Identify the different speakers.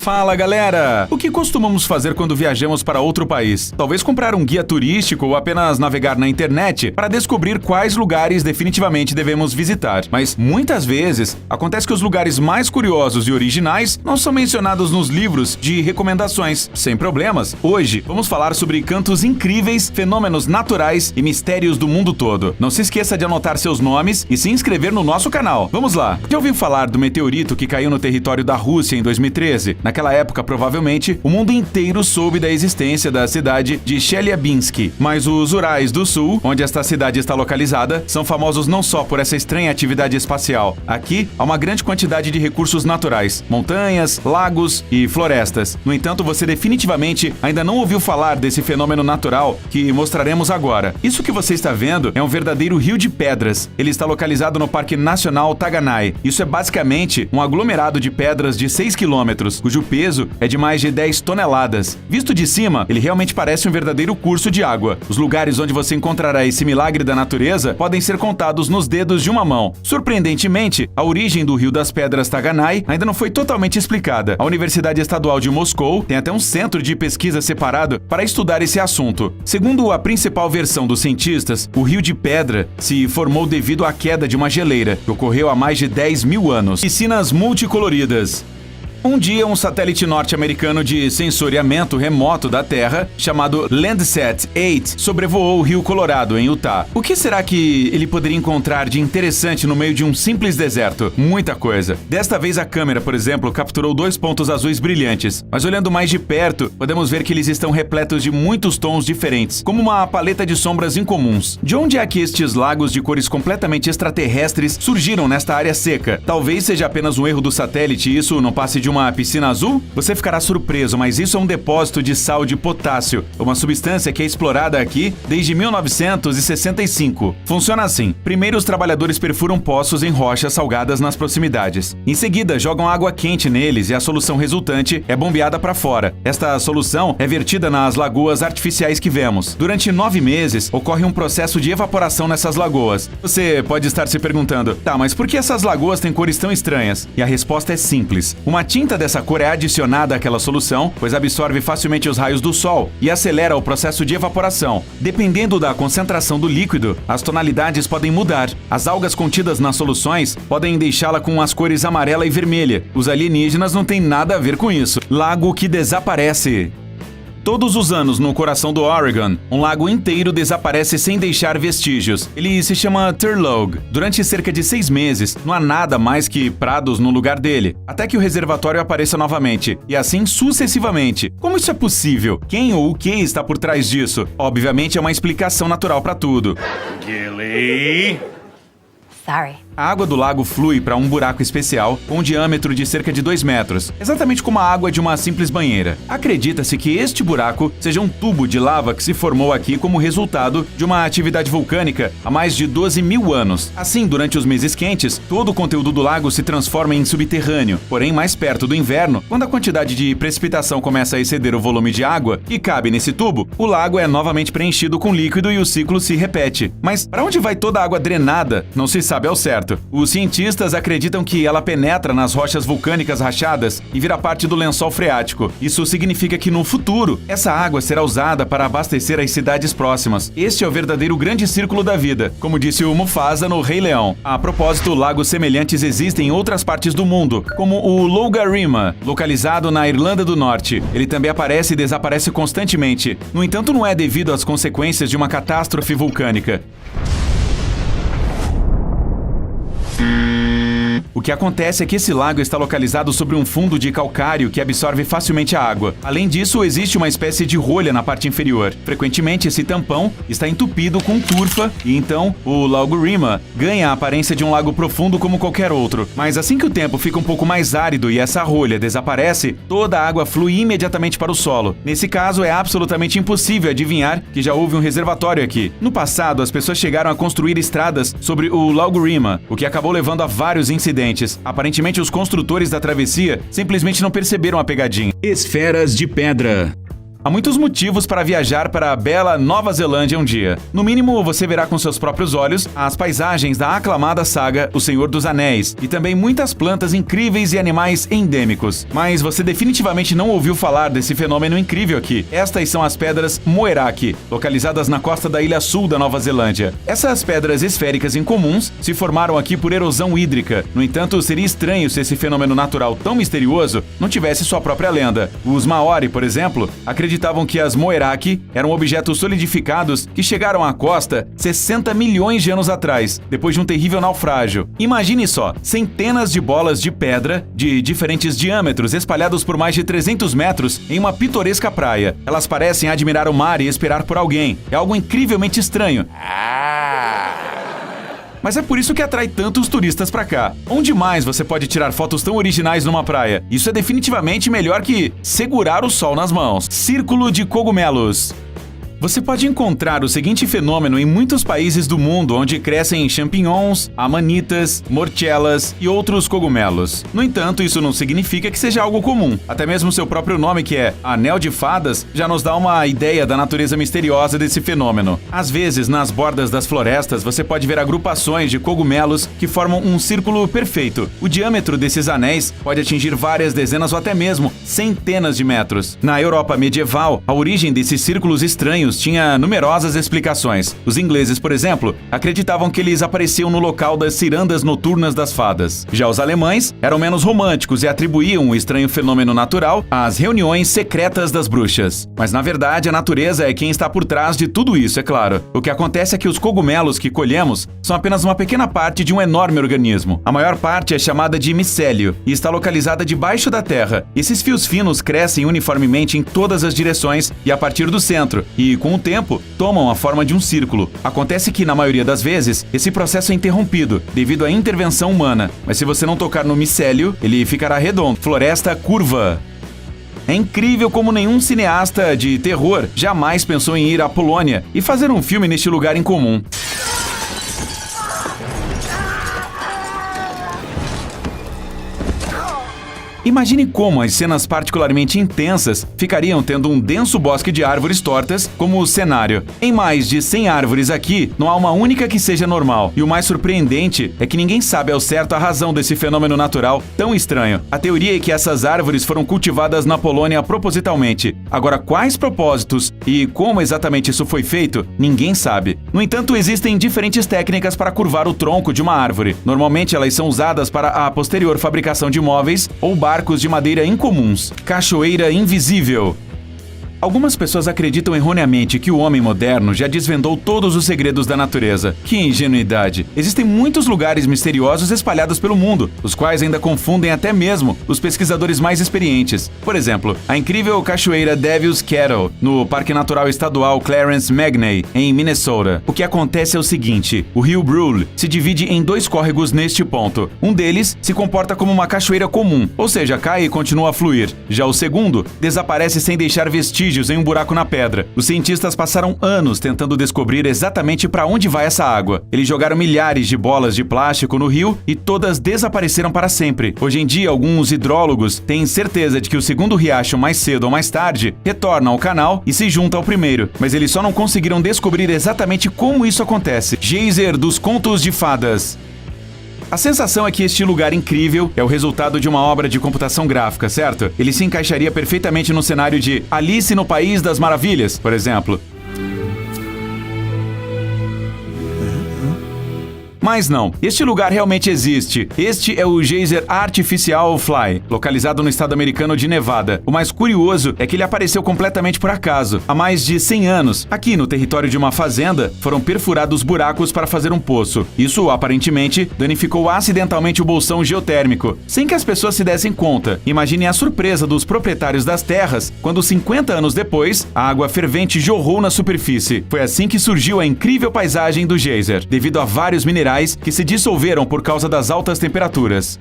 Speaker 1: Fala galera! O que costumamos fazer quando viajamos para outro país? Talvez comprar um guia turístico ou apenas navegar na internet para descobrir quais lugares definitivamente devemos visitar. Mas muitas vezes acontece que os lugares mais curiosos e originais não são mencionados nos livros de recomendações. Sem problemas, hoje vamos falar sobre cantos incríveis, fenômenos naturais e mistérios do mundo todo. Não se esqueça de anotar seus nomes e se inscrever no nosso canal. Vamos lá! Já ouviu falar do meteorito que caiu no território da Rússia em 2013? Naquela época, provavelmente, o mundo inteiro soube da existência da cidade de Chelyabinsk. Mas os Urais do Sul, onde esta cidade está localizada, são famosos não só por essa estranha atividade espacial. Aqui, há uma grande quantidade de recursos naturais, montanhas, lagos e florestas. No entanto, você definitivamente ainda não ouviu falar desse fenômeno natural que mostraremos agora. Isso que você está vendo é um verdadeiro rio de pedras. Ele está localizado no Parque Nacional Taganai. Isso é basicamente um aglomerado de pedras de 6 quilômetros, cujo peso é de mais de 10 toneladas. Visto de cima, ele realmente parece um verdadeiro curso de água. Os lugares onde você encontrará esse milagre da natureza podem ser contados nos dedos de uma mão. Surpreendentemente, a origem do Rio das Pedras Taganai ainda não foi totalmente explicada. A Universidade Estadual de Moscou tem até um centro de pesquisa separado para estudar esse assunto. Segundo a principal versão dos cientistas, o Rio de Pedra se formou devido à queda de uma geleira, que ocorreu há mais de 10 mil anos. Piscinas multicoloridas. Um dia, um satélite norte-americano de sensoriamento remoto da Terra, chamado Landsat 8, sobrevoou o Rio Colorado, em Utah. O que será que ele poderia encontrar de interessante no meio de um simples deserto? Muita coisa. Desta vez, a câmera, por exemplo, capturou 2 pontos azuis brilhantes. Mas olhando mais de perto, podemos ver que eles estão repletos de muitos tons diferentes, como uma paleta de sombras incomuns. De onde é que estes lagos de cores completamente extraterrestres surgiram nesta área seca? Talvez seja apenas um erro do satélite e isso não passe de uma piscina azul? Você ficará surpreso, mas isso é um depósito de sal de potássio, uma substância que é explorada aqui desde 1965. Funciona assim: primeiro os trabalhadores perfuram poços em rochas salgadas nas proximidades. Em seguida, jogam água quente neles e a solução resultante é bombeada para fora. Esta solução é vertida nas lagoas artificiais que vemos. Durante 9 meses, ocorre um processo de evaporação nessas lagoas. Você pode estar se perguntando, tá, mas por que essas lagoas têm cores tão estranhas? E a resposta é simples. Uma tinta dessa cor é adicionada àquela solução, pois absorve facilmente os raios do sol e acelera o processo de evaporação. Dependendo da concentração do líquido, as tonalidades podem mudar. As algas contidas nas soluções podem deixá-la com as cores amarela e vermelha. Os alienígenas não têm nada a ver com isso. Lago que desaparece. Todos os anos, no coração do Oregon, um lago inteiro desaparece sem deixar vestígios. Ele se chama Turlough. Durante cerca de 6 meses, não há nada mais que prados no lugar dele, até que o reservatório apareça novamente, e assim sucessivamente. Como isso é possível? Quem ou o que está por trás disso? Obviamente é uma explicação natural para tudo. Gilly?
Speaker 2: Sorry.
Speaker 1: A água do lago flui para um buraco especial com um diâmetro de cerca de 2 metros, exatamente como a água de uma simples banheira. Acredita-se que este buraco seja um tubo de lava que se formou aqui como resultado de uma atividade vulcânica há mais de 12 mil anos. Assim, durante os meses quentes, todo o conteúdo do lago se transforma em subterrâneo. Porém, mais perto do inverno, quando a quantidade de precipitação começa a exceder o volume de água que cabe nesse tubo, o lago é novamente preenchido com líquido e o ciclo se repete. Mas para onde vai toda a água drenada? Não se sabe ao certo. Os cientistas acreditam que ela penetra nas rochas vulcânicas rachadas e vira parte do lençol freático. Isso significa que no futuro, essa água será usada para abastecer as cidades próximas. Este é o verdadeiro grande círculo da vida, como disse o Mufasa no Rei Leão. A propósito, lagos semelhantes existem em outras partes do mundo, como o Lough-Garima, localizado na Irlanda do Norte. Ele também aparece e desaparece constantemente. No entanto, não é devido às consequências de uma catástrofe vulcânica. O que acontece é que esse lago está localizado sobre um fundo de calcário que absorve facilmente a água. Além disso, existe uma espécie de rolha na parte inferior. Frequentemente, esse tampão está entupido com turfa e então o Lough-Garima ganha a aparência de um lago profundo como qualquer outro. Mas assim que o tempo fica um pouco mais árido e essa rolha desaparece, toda a água flui imediatamente para o solo. Nesse caso, é absolutamente impossível adivinhar que já houve um reservatório aqui. No passado, as pessoas chegaram a construir estradas sobre o Lough-Garima, o que acabou levando a vários incidentes. Aparentemente, os construtores da travessia simplesmente não perceberam a pegadinha. Esferas de pedra. Há muitos motivos para viajar para a bela Nova Zelândia um dia. No mínimo, você verá com seus próprios olhos as paisagens da aclamada saga O Senhor dos Anéis e também muitas plantas incríveis e animais endêmicos. Mas você definitivamente não ouviu falar desse fenômeno incrível aqui. Estas são as pedras Moeraki, localizadas na costa da ilha sul da Nova Zelândia. Essas pedras esféricas incomuns se formaram aqui por erosão hídrica. No entanto, seria estranho se esse fenômeno natural tão misterioso não tivesse sua própria lenda. Os Maori, por exemplo, acreditavam que as Moeraki eram objetos solidificados que chegaram à costa 60 milhões de anos atrás, depois de um terrível naufrágio. Imagine só, centenas de bolas de pedra de diferentes diâmetros espalhados por mais de 300 metros em uma pitoresca praia. Elas parecem admirar o mar e esperar por alguém. É algo incrivelmente estranho. Mas é por isso que atrai tantos turistas pra cá. Onde mais você pode tirar fotos tão originais numa praia? Isso é definitivamente melhor que segurar o sol nas mãos. Círculo de cogumelos. Você pode encontrar o seguinte fenômeno em muitos países do mundo onde crescem champignons, amanitas, morchellas e outros cogumelos. No entanto, isso não significa que seja algo comum. Até mesmo seu próprio nome, que é Anel de Fadas, já nos dá uma ideia da natureza misteriosa desse fenômeno. Às vezes, nas bordas das florestas, você pode ver agrupações de cogumelos que formam um círculo perfeito. O diâmetro desses anéis pode atingir várias dezenas ou até mesmo centenas de metros. Na Europa medieval, a origem desses círculos estranhos tinha numerosas explicações. Os ingleses, por exemplo, acreditavam que eles apareciam no local das cirandas noturnas das fadas. Já os alemães eram menos românticos e atribuíam o estranho fenômeno natural às reuniões secretas das bruxas. Mas, na verdade, a natureza é quem está por trás de tudo isso, é claro. O que acontece é que os cogumelos que colhemos são apenas uma pequena parte de um enorme organismo. A maior parte é chamada de micélio e está localizada debaixo da terra. Esses fios finos crescem uniformemente em todas as direções e a partir do centro, e com o tempo, tomam a forma de um círculo. Acontece que, na maioria das vezes, esse processo é interrompido devido à intervenção humana. Mas se você não tocar no micélio, ele ficará redondo. Floresta curva. É incrível como nenhum cineasta de terror jamais pensou em ir à Polônia e fazer um filme neste lugar incomum. Imagine como as cenas particularmente intensas ficariam tendo um denso bosque de árvores tortas como cenário. Em mais de 100 árvores aqui, não há uma única que seja normal. E o mais surpreendente é que ninguém sabe ao certo a razão desse fenômeno natural tão estranho. A teoria é que essas árvores foram cultivadas na Polônia propositalmente. Agora, quais propósitos e como exatamente isso foi feito, ninguém sabe. No entanto, existem diferentes técnicas para curvar o tronco de uma árvore. Normalmente, elas são usadas para a posterior fabricação de móveis ou barcos de madeira incomuns. Cachoeira invisível. Algumas pessoas acreditam erroneamente que o homem moderno já desvendou todos os segredos da natureza. Que ingenuidade! Existem muitos lugares misteriosos espalhados pelo mundo, os quais ainda confundem até mesmo os pesquisadores mais experientes. Por exemplo, a incrível cachoeira Devil's Kettle, no Parque Natural Estadual Clarence Magney, em Minnesota. O que acontece é o seguinte: o rio Brule se divide em dois córregos neste ponto. Um deles se comporta como uma cachoeira comum, ou seja, cai e continua a fluir. Já o segundo desaparece sem deixar vestígios em um buraco na pedra. Os cientistas passaram anos tentando descobrir exatamente para onde vai essa água. Eles jogaram milhares de bolas de plástico no rio e todas desapareceram para sempre. Hoje em dia, alguns hidrólogos têm certeza de que o segundo riacho, mais cedo ou mais tarde, retorna ao canal e se junta ao primeiro, mas eles só não conseguiram descobrir exatamente como isso acontece. Geyser dos Contos de Fadas. A sensação é que este lugar incrível é o resultado de uma obra de computação gráfica, certo? Ele se encaixaria perfeitamente no cenário de Alice no País das Maravilhas, por exemplo. Mas não, este lugar realmente existe. Este é o Geyser Artificial Fly, localizado no estado americano de Nevada. O mais curioso é que ele apareceu completamente por acaso. Há mais de 100 anos, aqui no território de uma fazenda, foram perfurados buracos para fazer um poço. Isso, aparentemente, danificou acidentalmente o bolsão geotérmico, sem que as pessoas se dessem conta. Imaginem a surpresa dos proprietários das terras quando 50 anos depois, a água fervente jorrou na superfície. Foi assim que surgiu a incrível paisagem do Geyser, devido a vários minerais que se dissolveram por causa das altas temperaturas.